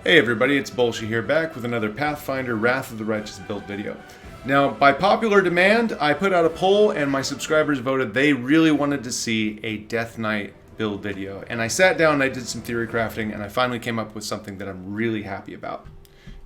Hey everybody, it's Bolsha here, back with another Pathfinder Wrath of the Righteous build video. Now, by popular demand, I put out a poll and my subscribers voted they really wanted to see a Death Knight build video. And I sat down and I did some theory crafting and I finally came up with something that I'm really happy about.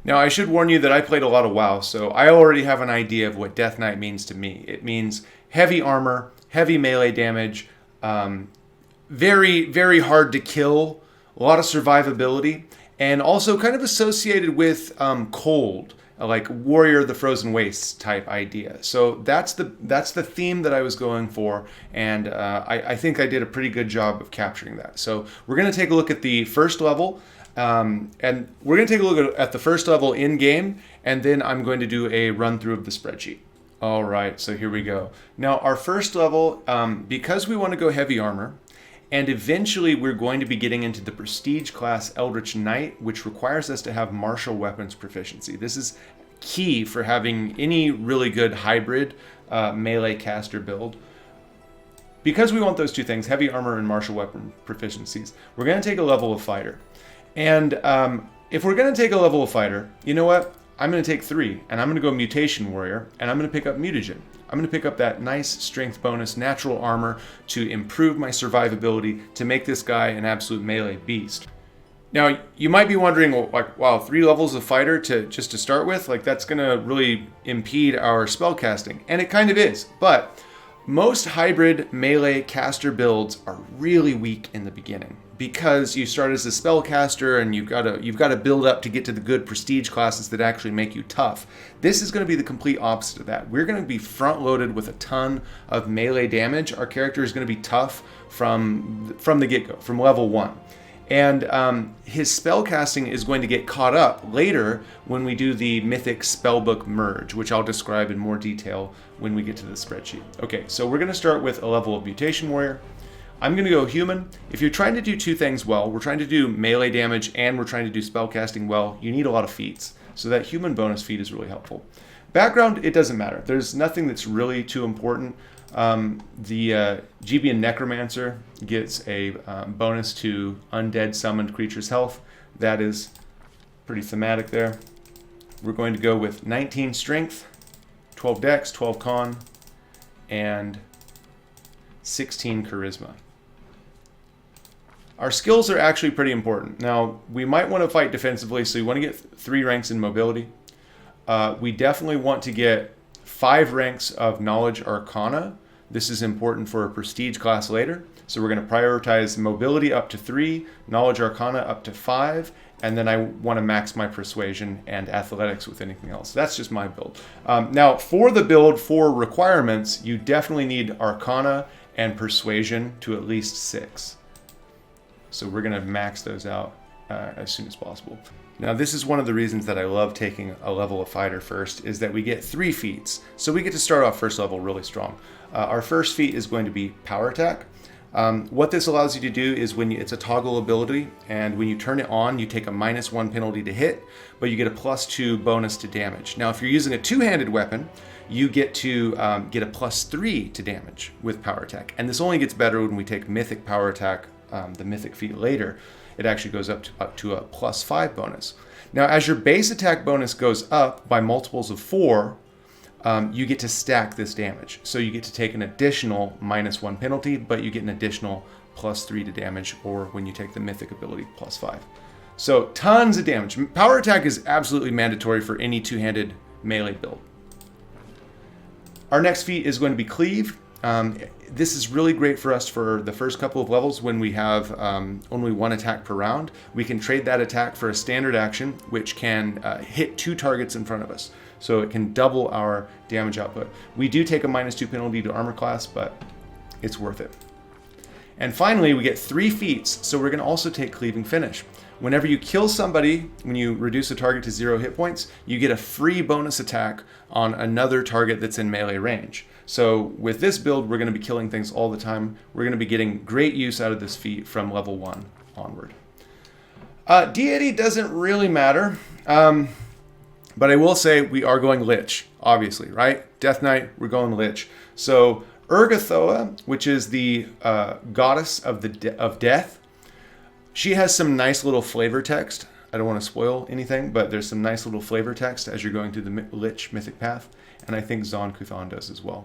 Now, I should warn you that I played a lot of WoW, so I already have an idea of what Death Knight means to me. It means heavy armor, heavy melee damage, very, very hard to kill, a lot of survivability, and also kind of associated with cold, like Warrior of the Frozen Wastes type idea. So that's the theme that I was going for, and I think I did a pretty good job of capturing that. So we're going to take a look at the first level, and we're going to take a look at the first level in-game, and then I'm going to do a run-through of the spreadsheet. All right, so here we go. Now, our first level, because we want to go heavy armor, and eventually we're going to be getting into the Prestige class Eldritch Knight, which requires us to have martial weapons proficiency. This is key for having any really good hybrid melee caster build. Because we want those two things, heavy armor and martial weapon proficiencies, we're going to take a level of fighter. And if we're going to take a level of fighter, you know what? I'm going to take 3, and I'm going to go Mutation Warrior, and I'm going to pick up Mutagen. I'm going to pick up that nice strength bonus, natural armor, to improve my survivability, to make this guy an absolute melee beast. Now, you might be wondering, well, like, wow, 3 levels of fighter just to start with? Like, that's going to really impede our spellcasting. And it kind of is, but most hybrid melee caster builds are really weak in the beginning, because you start as a spellcaster and you've got to build up to get to the good prestige classes that actually make you tough. This is going to be the complete opposite of that. We're going to be front loaded with a ton of melee damage. Our character is going to be tough from the get-go, from level 1. And his spellcasting is going to get caught up later when we do the Mythic Spellbook Merge, which I'll describe in more detail when we get to the spreadsheet. Okay, so we're going to start with a level of Mutation Warrior. I'm going to go human. If you're trying to do 2 things well, we're trying to do melee damage and we're trying to do spellcasting well, you need a lot of feats. So that human bonus feat is really helpful. Background, it doesn't matter. There's nothing that's really too important. The Gibeon Necromancer gets a bonus to undead summoned creatures' health. That is pretty thematic there. We're going to go with 19 strength, 12 dex, 12 con, and 16 charisma. Our skills are actually pretty important. Now, we might want to fight defensively, so you want to get 3 ranks in mobility. We definitely want to get 5 ranks of Knowledge Arcana. This is important for a prestige class later. So we're going to prioritize mobility up to 3, Knowledge Arcana up to 5, and then I want to max my persuasion and athletics with anything else. That's just my build. Now, for the build, for requirements, you definitely need Arcana and persuasion to at least 6. So we're going to max those out as soon as possible. Now, this is one of the reasons that I love taking a level of fighter first, is that we get 3 feats. So we get to start off first level really strong. Our first feat is going to be Power Attack. What this allows you to do is it's a toggle ability, and when you turn it on, you take a -1 penalty to hit, but you get a +2 bonus to damage. Now, if you're using a 2-handed weapon, you get to get a +3 to damage with Power Attack. And this only gets better when we take Mythic Power Attack, the Mythic feat later. It actually goes up to a +5 bonus. Now, as your base attack bonus goes up by multiples of 4, you get to stack this damage. So you get to take an additional -1 penalty, but you get an additional +3 to damage, or when you take the Mythic ability, +5. So tons of damage. Power Attack is absolutely mandatory for any 2-handed melee build. Our next feat is going to be Cleave. This is really great for us for the first couple of levels when we have only 1 attack per round. We can trade that attack for a standard action, which can hit 2 targets in front of us. So it can double our damage output. We do take a -2 penalty to armor class, but it's worth it. And finally, we get 3 feats, so we're going to also take Cleaving Finish. Whenever you kill somebody, when you reduce a target to 0 hit points, you get a free bonus attack on another target that's in melee range. So with this build, we're going to be killing things all the time. We're going to be getting great use out of this feat from level 1 onward. Deity doesn't really matter, but I will say we are going Lich, obviously, right? Death Knight, we're going Lich. So Urgathoa, which is the goddess of death, she has some nice little flavor text I don't want to spoil anything, but there's some nice little flavor text as you're going through the Lich Mythic Path, and I think Zon Kuthan does as well.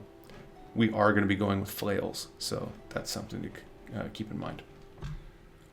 We are going to be going with flails, so that's something to keep in mind.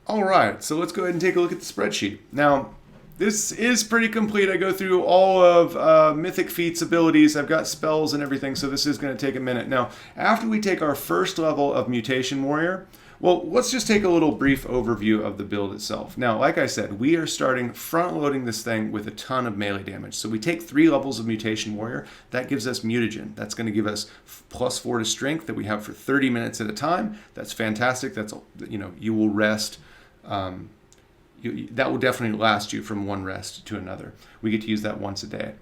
All right, so let's go ahead and take a look at the spreadsheet. Now, this is pretty complete. I go through all of Mythic Feats abilities. I've got spells and everything, so this is going to take a minute. Now, after we take our first level of Mutation Warrior, well, let's just take a little brief overview of the build itself. Now, like I said, we are starting front-loading this thing with a ton of melee damage. So we take 3 levels of Mutation Warrior. That gives us Mutagen. That's going to give us +4 to strength that we have for 30 minutes at a time. That's fantastic. That's, you know, you will rest. That will definitely last you from one rest to another. We get to use that once a day.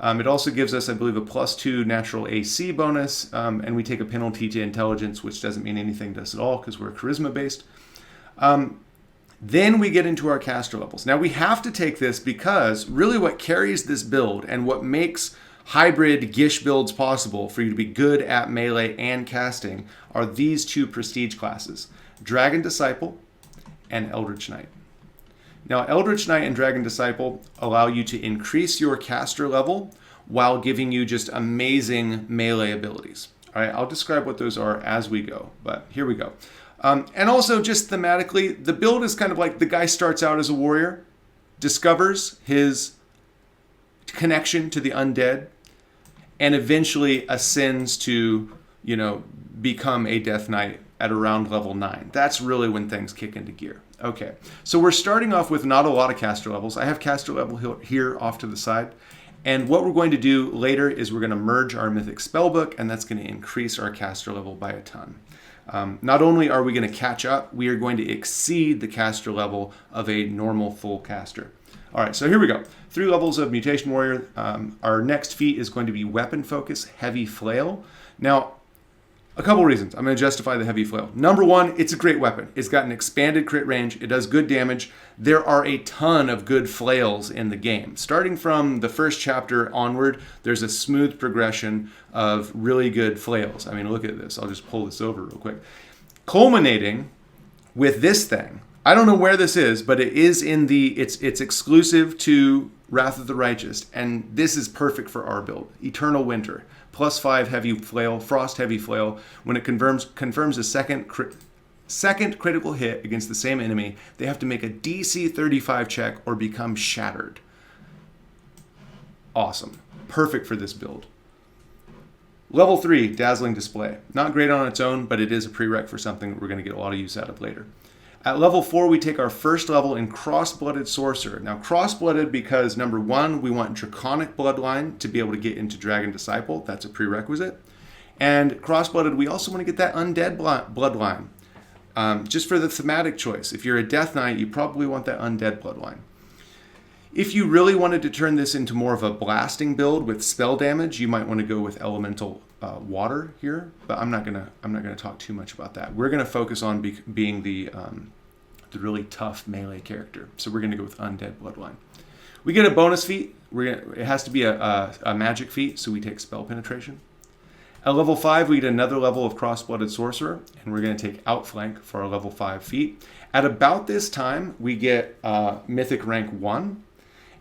It also gives us, I believe, a +2 natural AC bonus, and we take a penalty to intelligence, which doesn't mean anything to us at all because we're charisma based. Then we get into our caster levels. Now we have to take this because really what carries this build and what makes hybrid Gish builds possible for you to be good at melee and casting are these 2 prestige classes, Dragon Disciple and Eldritch Knight. Now, Eldritch Knight and Dragon Disciple allow you to increase your caster level while giving you just amazing melee abilities. All right, I'll describe what those are as we go, but here we go. And also, just thematically, the build is kind of like the guy starts out as a warrior, discovers his connection to the undead, and eventually ascends to, you know, become a Death Knight at around level 9. That's really when things kick into gear. Okay, so we're starting off with not a lot of caster levels. I have caster level here off to the side. And what we're going to do later is we're going to merge our Mythic Spellbook, and that's going to increase our caster level by a ton. Not only are we going to catch up, we are going to exceed the caster level of a normal full caster. All right, so here we go. 3 levels of Mutation Warrior. Our next feat is going to be Weapon Focus Heavy Flail. Now, a couple reasons. I'm going to justify the heavy flail. Number 1, it's a great weapon. It's got an expanded crit range. It does good damage. There are a ton of good flails in the game. Starting from the first chapter onward, there's a smooth progression of really good flails. I mean, look at this. I'll just pull this over real quick. Culminating with this thing. I don't know where this is, but it is in the, it's exclusive to Wrath of the Righteous, and this is perfect for our build. Eternal Winter. +5 heavy flail, frost heavy flail. When it confirms a second critical hit against the same enemy, they have to make a DC 35 check or become shattered. Awesome. Perfect for this build. Level 3, Dazzling Display. Not great on its own, but it is a prereq for something that we're going to get a lot of use out of later. At level 4, we take our first level in Cross-Blooded Sorcerer. Now, Cross-Blooded because, number 1, we want Draconic Bloodline to be able to get into Dragon Disciple. That's a prerequisite. And Cross-Blooded, we also want to get that Undead Bloodline. Just for the thematic choice. If you're a Death Knight, you probably want that Undead Bloodline. If you really wanted to turn this into more of a blasting build with spell damage, you might want to go with Elemental Water here, but I'm not gonna talk too much about that. We're gonna focus on being the really tough melee character. So we're gonna go with Undead Bloodline. We get a bonus feat. It has to be a magic feat, so we take Spell Penetration. At level 5, we get another level of Cross-Blooded Sorcerer, and we're going to take Outflank for our level 5 feat. At about this time, we get Mythic Rank 1,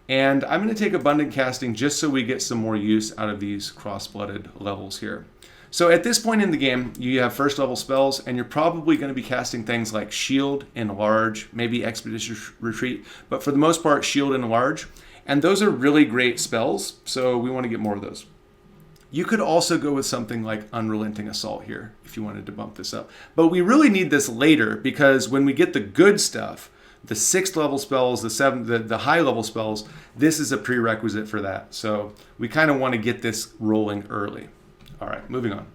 and I'm going to take Abundant Casting just so we get some more use out of these Cross-Blooded levels here. So at this point in the game, you have first level spells, and you're probably going to be casting things like Shield, Enlarge, maybe Expeditious Retreat, but for the most part, Shield and Enlarge. And those are really great spells, so we want to get more of those. You could also go with something like Unrelenting Assault here if you wanted to bump this up. But we really need this later because when we get the good stuff, the 6th level spells, the high level spells, this is a prerequisite for that. So we kind of want to get this rolling early. All right, moving on.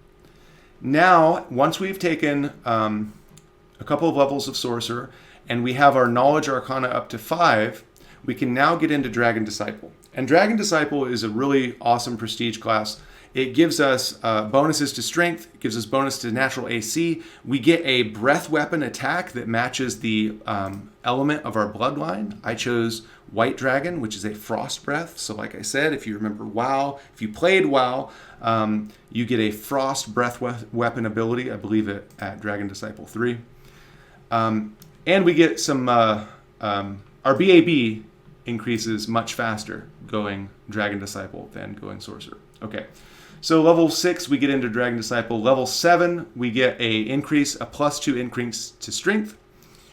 Now, once we've taken a couple of levels of Sorcerer and we have our Knowledge Arcana up to 5, we can now get into Dragon Disciple. And Dragon Disciple is a really awesome prestige class. It gives us bonuses to strength, it gives us bonus to natural AC. We get a breath weapon attack that matches the element of our bloodline. I chose White Dragon, which is a frost breath. So like I said, if you remember WoW, if you played WoW, you get a frost breath weapon ability, I believe it at Dragon Disciple 3. And we get some, our BAB increases much faster going Dragon Disciple than going Sorcerer. Okay, so level 6 we get into Dragon Disciple. Level 7 we get a +2 increase to Strength.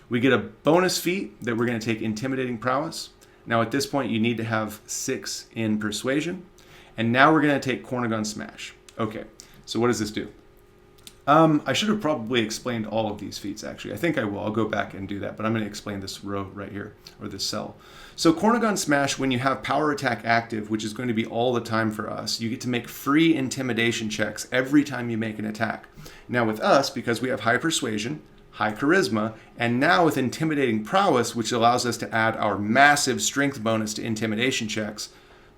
We get a bonus feat that we're going to take Intimidating Prowess. Now at this point you need to have 6 in Persuasion. And now we're going to take Cornagon Smash. Okay, so what does this do? I should have probably explained all of these feats, actually. I think I will. I'll go back and do that, but I'm going to explain this row right here, or this cell. So Cornagon Smash, when you have Power Attack active, which is going to be all the time for us, you get to make free intimidation checks every time you make an attack. Now with us, because we have high Persuasion, high Charisma, and now with Intimidating Prowess, which allows us to add our massive Strength bonus to intimidation checks,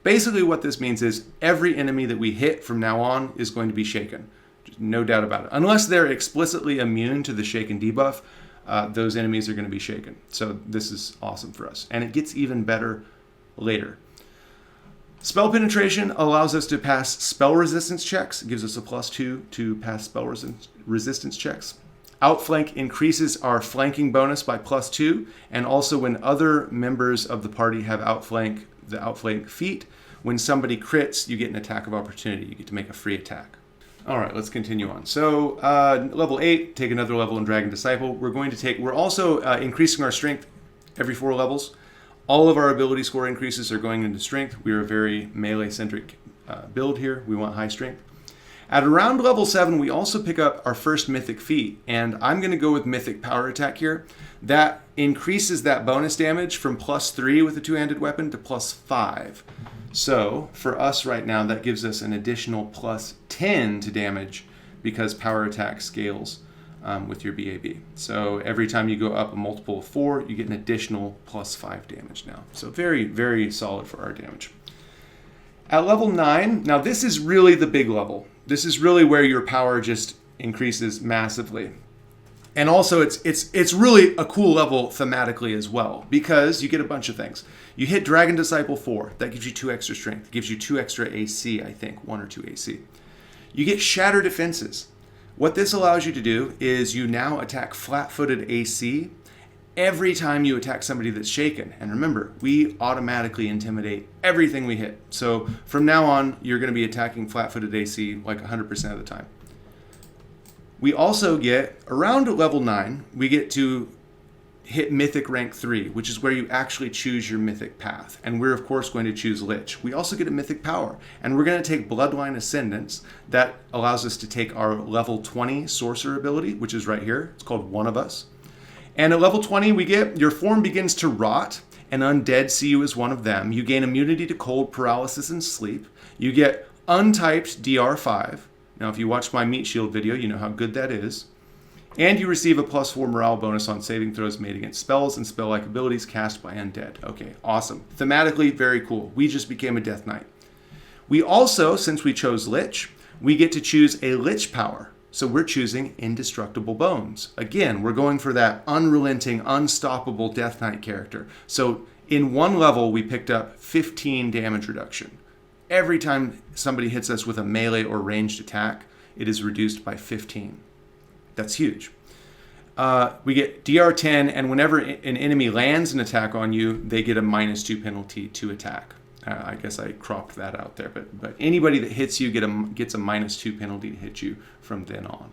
basically what this means is every enemy that we hit from now on is going to be shaken. No doubt about it. Unless they're explicitly immune to the shaken debuff, those enemies are going to be shaken. So this is awesome for us. And it gets even better later. Spell Penetration allows us to pass spell resistance checks. It gives us a +2 to pass spell resistance checks. Outflank increases our flanking bonus by +2. And also when other members of the party have the outflank feat, when somebody crits, you get an attack of opportunity. You get to make a free attack. All right, let's continue on. So level 8, take another level in Dragon Disciple. We're also increasing our strength every 4 levels. All of our ability score increases are going into strength. We are a very melee-centric build here. We want high strength. At around level 7, we also pick up our first mythic feat, and I'm going to go with Mythic Power Attack here. That increases that bonus damage from +3 with a two-handed weapon to +5. So for us right now, that gives us an additional +10 to damage because Power Attack scales with your BAB. So every time you go up a multiple of 4, you get an additional +5 damage now. So very, very solid for our damage. At level 9, now this is really the big level. This is really where your power just increases massively. And also it's really a cool level thematically as well, because you get a bunch of things. You hit Dragon Disciple 4, that gives you 2 extra strength, gives you 2 extra AC, I think, 1 or 2 AC. You get Shatter Defenses. What this allows you to do is you now attack flat-footed AC every time you attack somebody that's shaken. And remember, we automatically intimidate everything we hit. So from now on, you're going to be attacking flat-footed AC like 100% of the time. We also get, around level 9, we get to hit Mythic Rank 3, which is where you actually choose your Mythic Path. And we're, of course, going to choose Lich. We also get a Mythic Power. And we're going to take Bloodline Ascendance. That allows us to take our level 20 Sorcerer ability, which is right here. It's called One of Us. And at level 20, we get your form begins to rot, and undead see you as one of them. You gain immunity to cold, paralysis, and sleep. You get untyped DR5. Now, if you watched my Meat Shield video, you know how good that is. And you receive a +4 morale bonus on saving throws made against spells and spell-like abilities cast by undead. Okay, awesome. Thematically, very cool. We just became a Death Knight. We also, since we chose Lich, we get to choose a Lich power. So we're choosing Indestructible Bones. Again, we're going for that unrelenting, unstoppable Death Knight character. So in one level, we picked up 15 damage reduction. Every time somebody hits us with a melee or ranged attack, it is reduced by 15. That's huge. We get DR10, and whenever an enemy lands an attack on you, they get a -2 penalty to attack. I guess I cropped that out there, but anybody that hits you gets a -2 penalty to hit you from then on.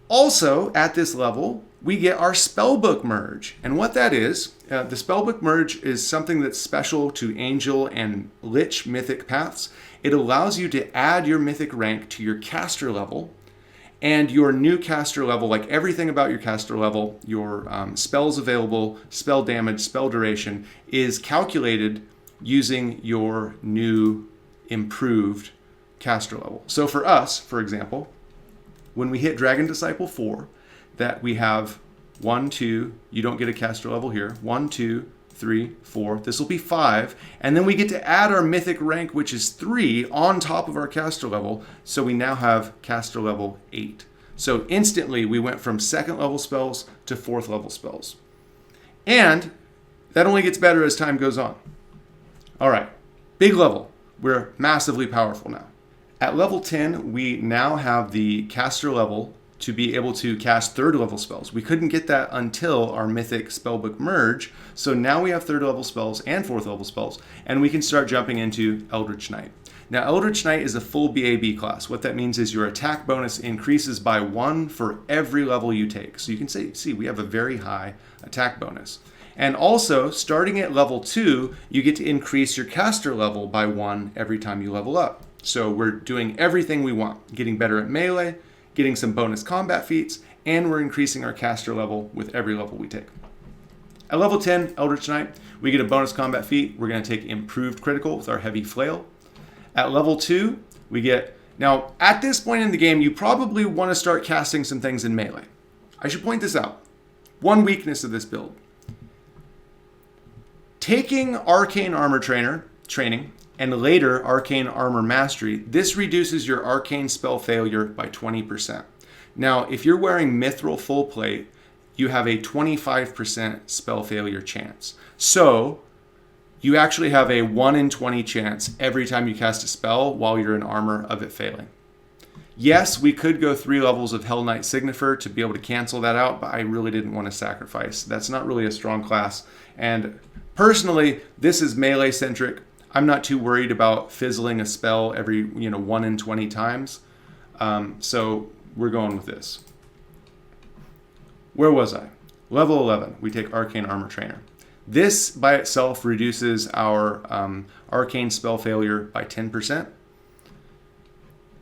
Also, at this level, we get our Spellbook Merge. And what that is, the Spellbook Merge is something that's special to Angel and Lich Mythic Paths. It allows you to add your Mythic rank to your caster level, and your new caster level, like everything about your caster level, your spells available, spell damage, spell duration, is calculated using your new improved caster level. So for us, for example, when we hit Dragon Disciple 4, that we have 1, 2, you don't get a caster level here, 1, 2, 3, 4, this will be 5, and then we get to add our Mythic rank, which is 3, on top of our caster level, so we now have caster level 8. So instantly we went from 2nd level spells to 4th level spells. And that only gets better as time goes on. All right, big level. We're massively powerful now. At level 10, we now have the caster level to be able to cast 3rd level spells. We couldn't get that until our Mythic Spellbook Merge. So now we have 3rd level spells and 4th level spells, and we can start jumping into Eldritch Knight. Now, Eldritch Knight is a full BAB class. What that means is your attack bonus increases by 1 for every level you take. So you can see we have a very high attack bonus. And also, starting at level 2, you get to increase your caster level by 1 every time you level up. So we're doing everything we want, getting better at melee, getting some bonus combat feats, and we're increasing our caster level with every level we take. At level 10, Eldritch Knight, we get a bonus combat feat. We're going to take improved critical with our heavy flail. At level 2, we get... Now, at this point in the game, you probably want to start casting some things in melee. I should point this out. One weakness of this build. Taking Arcane Armor training and later Arcane Armor Mastery, this reduces your Arcane spell failure by 20%. Now, if you're wearing Mithril Full Plate, you have a 25% spell failure chance. So, you actually have a 1 in 20 chance every time you cast a spell while you're in armor of it failing. Yes, we could go 3 levels of Hell Knight Signifer to be able to cancel that out, but I really didn't want to sacrifice. That's not really a strong class. And personally, this is melee centric. I'm not too worried about fizzling a spell every 1 in 20 times. So we're going with this. Where was I? Level 11, we take Arcane Armor Trainer. This by itself reduces our arcane spell failure by 10%.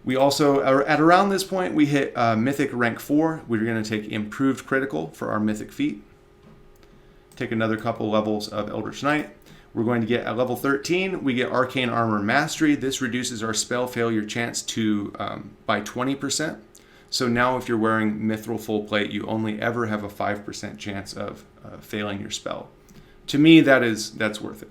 We also, at around this point, we hit Mythic rank 4. We're going to take improved critical for our Mythic feat. Take another couple levels of Eldritch Knight. We're going to get at level 13, we get Arcane Armor Mastery. This reduces our spell failure chance to by 20%. So now if you're wearing Mithril Full Plate, you only ever have a 5% chance of failing your spell. To me, that's worth it.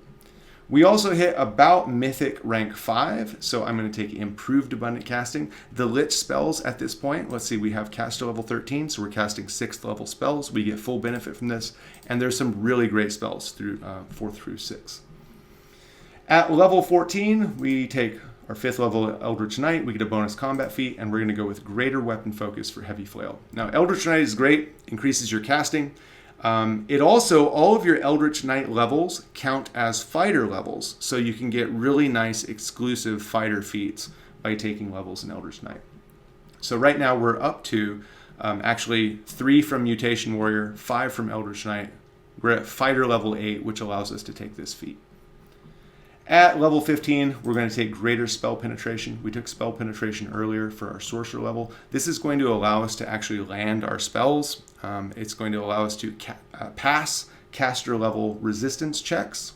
We also hit about Mythic rank 5, so I'm going to take Improved Abundant Casting. The Lich spells at this point, let's see, we have caster level 13, so we're casting 6th level spells. We get full benefit from this, and there's some really great spells through 4 through 6. At level 14, we take our 5th level Eldritch Knight, we get a bonus combat feat, and we're going to go with Greater Weapon Focus for Heavy Flail. Now, Eldritch Knight is great, increases your casting. It also, all of your Eldritch Knight levels count as fighter levels, so you can get really nice exclusive fighter feats by taking levels in Eldritch Knight. So right now we're up to actually 3 from Mutation Warrior, 5 from Eldritch Knight. We're at fighter level 8, which allows us to take this feat. At level 15, we're going to take Greater Spell Penetration. We took Spell Penetration earlier for our Sorcerer level. This is going to allow us to actually land our spells. It's going to allow us to pass caster level resistance checks.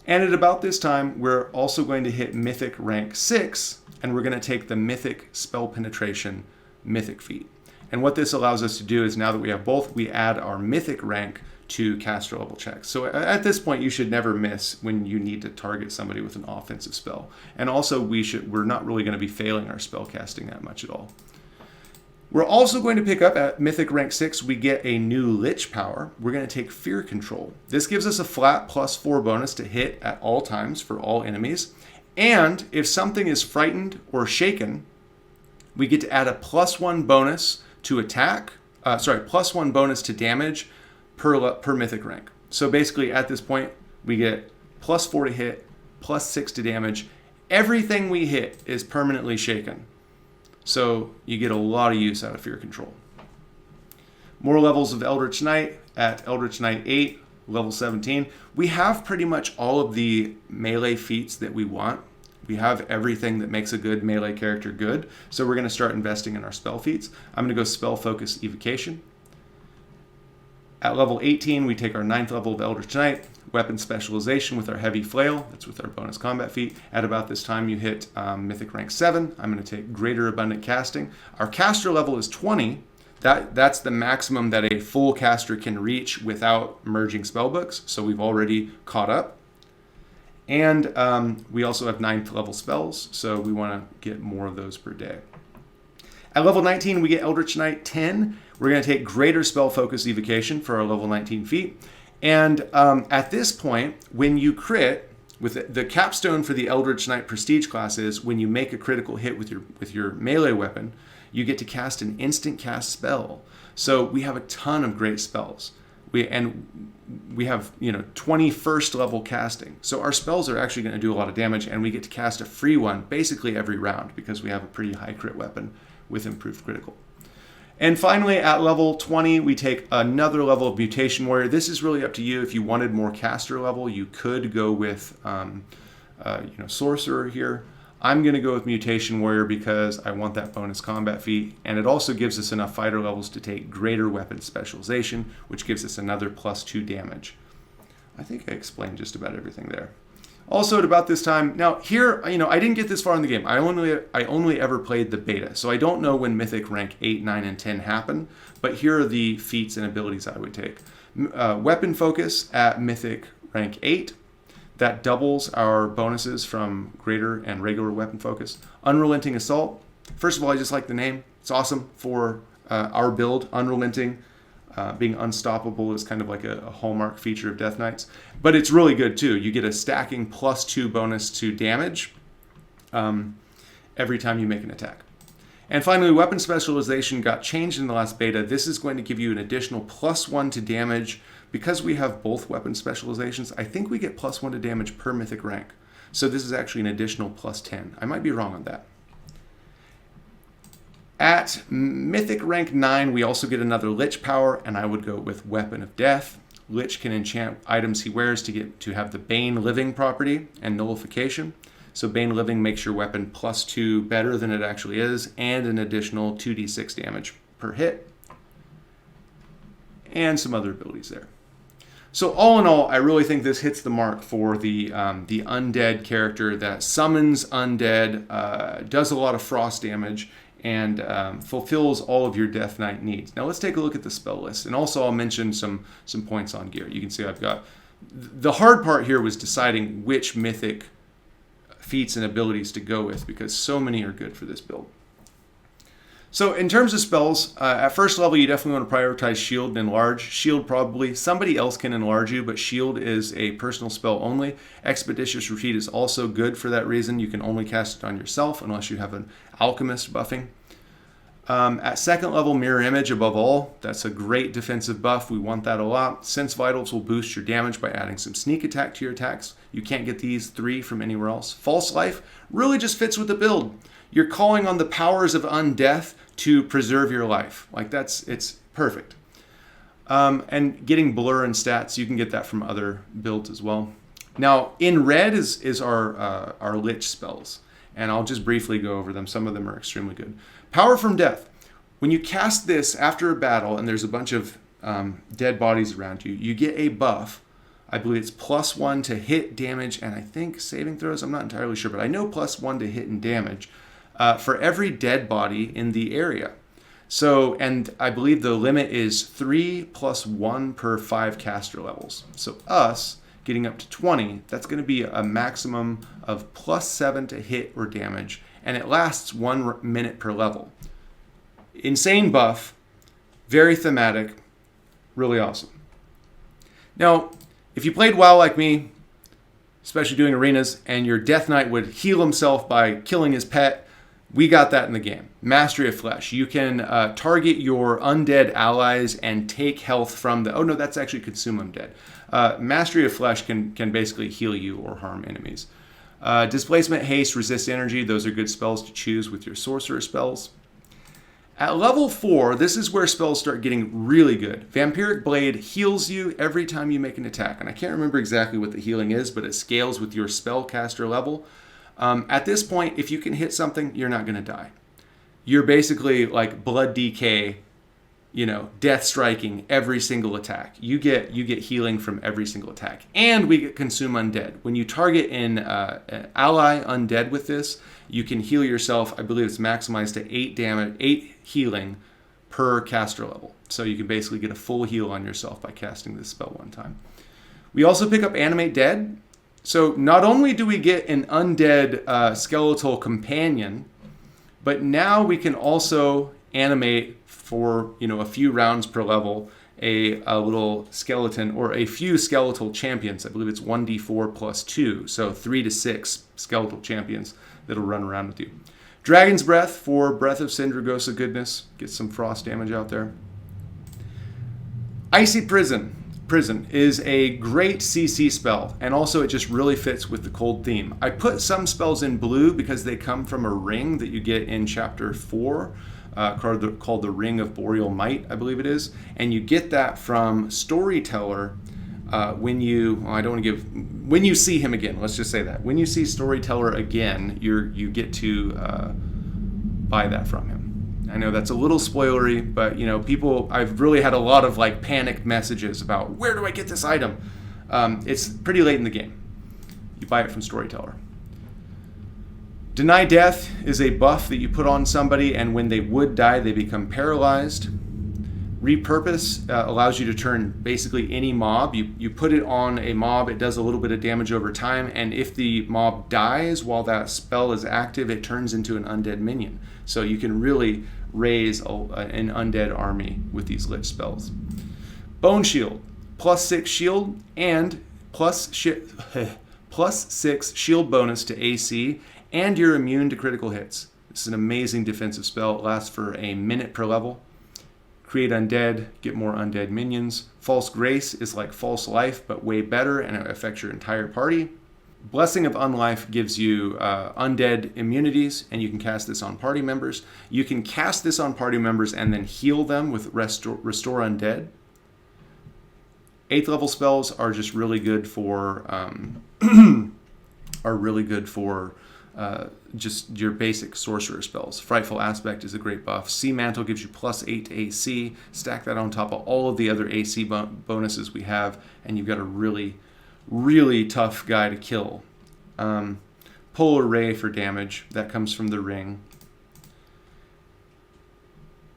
And at about this time, we're also going to hit Mythic rank 6, and we're going to take the Mythic Spell Penetration Mythic feat. And what this allows us to do is now that we have both, we add our Mythic rank to caster level checks. So at this point, you should never miss when you need to target somebody with an offensive spell. And also, we're not really going to be failing our spell casting that much at all. We're also going to pick up at Mythic rank 6, we get a new Lich power. We're going to take Fear Control. This gives us a flat +4 bonus to hit at all times for all enemies. And if something is frightened or shaken, we get to add a +1 bonus to attack, +1 bonus to damage per Mythic rank. So basically at this point, we get +4 to hit, +6 to damage. Everything we hit is permanently shaken. So you get a lot of use out of Fear Control. More levels of Eldritch Knight at Eldritch Knight 8, level 17. We have pretty much all of the melee feats that we want. We have everything that makes a good melee character good. So we're going to start investing in our spell feats. I'm going to go Spell Focus Evocation. At level 18, we take our 9th level of Eldritch Knight, Weapon Specialization with our Heavy Flail. That's with our bonus combat feat. At about this time, you hit Mythic rank 7. I'm going to take Greater Abundant Casting. Our caster level is 20. That's the maximum that a full caster can reach without merging spellbooks. So we've already caught up. And we also have 9th level spells, so we want to get more of those per day. At level 19, we get Eldritch Knight 10. We're going to take Greater Spell Focus Evocation for our level 19 feat. And at this point, when you crit, with the capstone for the Eldritch Knight Prestige class is when you make a critical hit with your melee weapon, you get to cast an instant cast spell. So we have a ton of great spells. We have 20 first level casting. So our spells are actually going to do a lot of damage, and we get to cast a free one basically every round because we have a pretty high crit weapon with improved critical. And finally, at level 20, we take another level of Mutation Warrior. This is really up to you. If you wanted more caster level, you could go with Sorcerer here. I'm going to go with Mutation Warrior because I want that bonus combat feat, and it also gives us enough fighter levels to take greater weapon specialization, which gives us another +2 damage. I think I explained just about everything there. Also, at about this time, now here, I didn't get this far in the game. I only ever played the beta, so I don't know when Mythic rank 8, 9, and 10 happen, but here are the feats and abilities I would take. Weapon Focus at Mythic rank 8. That doubles our bonuses from greater and regular weapon focus. Unrelenting Assault. First of all, I just like the name. It's awesome for our build. Unrelenting, being unstoppable is kind of like a hallmark feature of Death Knights. But it's really good too. You get a stacking +2 bonus to damage every time you make an attack. And finally, Weapon Specialization got changed in the last beta. This is going to give you an additional +1 to damage. Because we have both weapon specializations, I think we get +1 to damage per mythic rank. So this is actually an additional +10. I might be wrong on that. At mythic rank 9, we also get another Lich power, and I would go with Weapon of Death. Lich can enchant items he wears to have the Bane Living property and nullification. So Bane Living makes your weapon +2 better than it actually is, and an additional 2d6 damage per hit. And some other abilities there. So all in all, I really think this hits the mark for the undead character that summons undead, does a lot of frost damage, and fulfills all of your Death Knight needs. Now let's take a look at the spell list, and also I'll mention some points on gear. You can see I've got the hard part here was deciding which mythic feats and abilities to go with because so many are good for this build. So in terms of spells, at first level, you definitely want to prioritize Shield and Enlarge. Shield probably, somebody else can enlarge you, but Shield is a personal spell only. Expeditious Retreat is also good for that reason. You can only cast it on yourself unless you have an Alchemist buffing. At second level, Mirror Image above all. That's a great defensive buff. We want that a lot. Sense Vitals will boost your damage by adding some sneak attack to your attacks. You can't get these 3 from anywhere else. False Life really just fits with the build. You're calling on the powers of undeath to preserve your life. It's perfect. And getting Blur and stats, you can get that from other builds as well. Now, in red is our Lich spells, and I'll just briefly go over them. Some of them are extremely good. Power from Death. When you cast this after a battle and there's a bunch of dead bodies around you, you get a buff. I believe it's +1 to hit, damage, and I think saving throws. I'm not entirely sure, but I know +1 to hit and damage. For every dead body in the area. So, and I believe the limit is 3 + 1 per 5 caster levels. So us getting up to 20, that's going to be a maximum of +7 to hit or damage, and it lasts 1 minute per level. Insane buff, very thematic, really awesome. Now, if you played WoW like me, especially doing arenas, and your Death Knight would heal himself by killing his pet, we got that in the game. Mastery of Flesh. You can target your undead allies and take health from the... Oh no, that's actually consume undead. Mastery of Flesh can basically heal you or harm enemies. Displacement, Haste, Resist Energy. Those are good spells to choose with your Sorcerer spells. At level 4, this is where spells start getting really good. Vampiric Blade heals you every time you make an attack. And I can't remember exactly what the healing is, but it scales with your spellcaster level. At this point, if you can hit something, you're not going to die. You're basically like Blood DK, death striking every single attack. You get healing from every single attack. And we get Consume Undead. When you target an ally undead with this, you can heal yourself. I believe it's maximized to 8 healing per caster level. So you can basically get a full heal on yourself by casting this spell one time. We also pick up Animate Dead. So not only do we get an undead skeletal companion, but now we can also animate for a few rounds per level a little skeleton or a few skeletal champions. I believe it's 1d4 + 2, so 3 to 6 skeletal champions that'll run around with you. Dragon's Breath for Breath of Sindragosa goodness. Get some frost damage out there. Icy Prison. Prison is a great CC spell, and also it just really fits with the cold theme. I put some spells in blue because they come from a ring that you get in Chapter 4, called the Ring of Boreal Might, I believe it is. And you get that from Storyteller when you, well, I don't want to give, when you see him again, let's just say that. When you see Storyteller again, you get to buy that from him. I know that's a little spoilery, but you know, people, I've really had a lot of like panicked messages about where do I get this item? It's pretty late in the game. You buy it from Storyteller. Deny Death is a buff that you put on somebody, and when they would die, they become paralyzed. Repurpose allows you to turn basically any mob. You put it on a mob, it does a little bit of damage over time, and if the mob dies while that spell is active, it turns into an undead minion. So you can really raise an undead army with these lich spells. Bone Shield, +6 shield and +6 shield bonus to AC, and you're immune to critical hits. This is an amazing defensive spell. It lasts for a minute per level. Create undead, get more undead minions. False Grace is like False Life, but way better, and it affects your entire party. Blessing of Unlife gives you undead immunities, and you can cast this on party members. You can cast this on party members and then heal them with Restore Undead. 8th level spells are just really good for just your basic sorcerer spells. Frightful Aspect is a great buff. Sea Mantle gives you +8 to AC. Stack that on top of all of the other AC bonuses we have, and you've got a really tough guy to kill. Polar Ray for damage. That comes from the ring.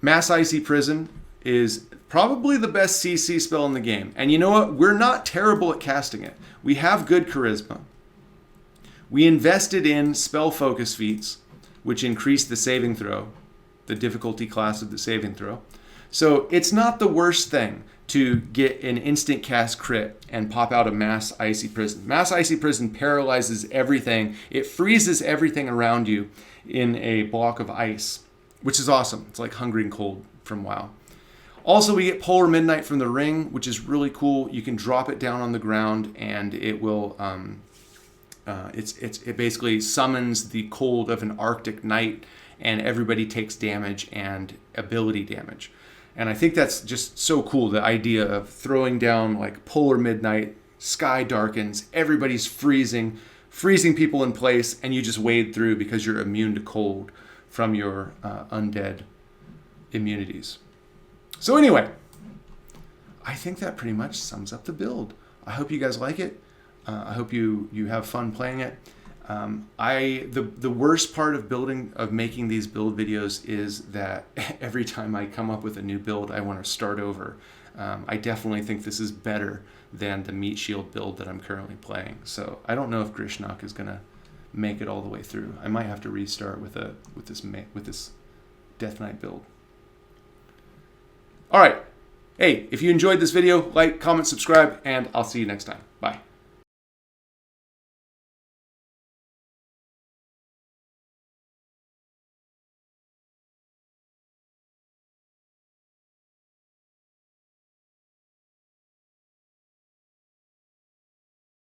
Mass Icy Prison is probably the best CC spell in the game. And you know what? We're not terrible at casting it. We have good charisma. We invested in spell focus feats, which increase the saving throw, the difficulty class of the saving throw. So it's not the worst thing to get an instant cast crit and pop out a Mass Icy Prison. Mass Icy Prison paralyzes everything. It freezes everything around you in a block of ice, which is awesome. It's like Hungering Cold from WoW. Also, we get Polar Midnight from the ring, which is really cool. You can drop it down on the ground, and it will it basically summons the cold of an Arctic night, and everybody takes damage and ability damage. And I think that's just so cool, the idea of throwing down like Polar Midnight, sky darkens, everybody's freezing people in place, and you just wade through because you're immune to cold from your undead immunities. So anyway, I think that pretty much sums up the build. I hope you guys like it. I hope you have fun playing it. The worst part of making these build videos is that every time I come up with a new build, I want to start over. I definitely think this is better than the Meat Shield build that I'm currently playing. So I don't know if Grishnok is gonna make it all the way through. I might have to restart with this Death Knight build. All right. Hey, if you enjoyed this video, like, comment, subscribe, and I'll see you next time. Bye.